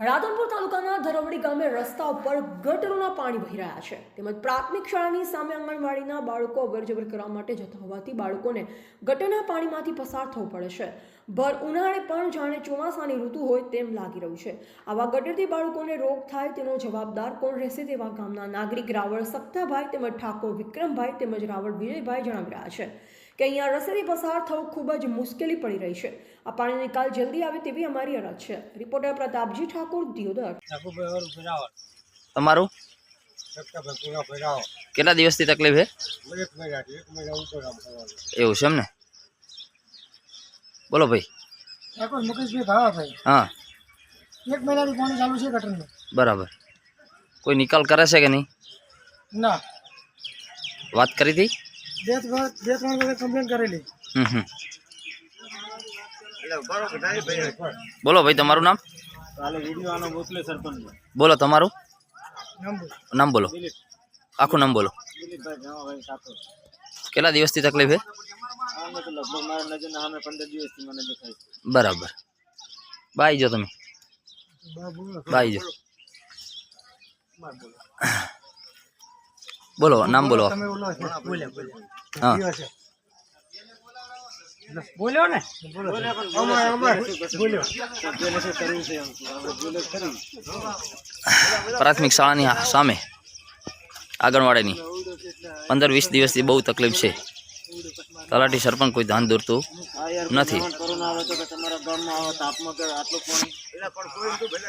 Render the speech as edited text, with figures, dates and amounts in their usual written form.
રાધનપુર તાલુકાના ધરવડી ગામે રસ્તા ઉપર ગટરોના પાણી વહી રહ્યા છે તેમજ પ્રાથમિક શાળાની સામે આંગણવાડીના બાળકો અવરજવર કરવા માટે જતા હોવાથી બાળકોને ગટરના પાણીમાંથી પસાર થવું પડે છે ભર ઉનાળે પણ જાણે ચોમાસાની ઋતુ હોય તેમ લાગી રહ્યું છે આવા ગટરથી બાળકોને રોગ થાય તેનો જવાબદાર કોણ રહેશે તેવા ગામના નાગરિક રાવળ સપ્તાભાઈ તેમજ ઠાકોર વિક્રમભાઈ તેમજ રાવળ વિજયભાઈ જણાવી રહ્યા છે કે અહીંયા રસ્તેથી પસાર થવું ખૂબ જ મુશ્કેલી પડી રહી છે આ પાણીનો નિકાલ જલ્દી આવે તેવી અમારી અરજ છે રિપોર્ટર પ્રતાપજી ઠાકોર દિયોદર। તમારું કેટલા દિવસથી તકલીફ છે? એવું છે એમ ને? બોલો ભાઈ। મુકેશભાઈ ભાવાભાઈ। હા, 1 મહિનાથી પાણી ચાલુ છે ગટરનું। બરાબર। કોઈ નિકાલ કરે છે કે નહીં? ના, વાત કરી હતી? બે ત્રણ વખત કમ્પ્લેન કરેલી। બોલો ભાઈ, તમારું નામ? બોલો તમારું નામ બોલો, આખું નામ બોલો। કેટલા દિવસથી તકલીફ છે? બરાબર। બાઈ જો તમે, બાઈ જો, બોલો નામ બોલો। હા, બોલ્યો ને, પ્રાથમિક શાળાની સામે આંગણવાડીની 15-20 દિવસથી બહુ તકલીફ છે। તલાટી સરપંચ કોઈ ધ્યાન દોરતું નથી। કોરોના આવે તો કે તમારા ગામમાં આવો તાપમાં કે આટલું પાણી એના પણ કોઈ તો ભલે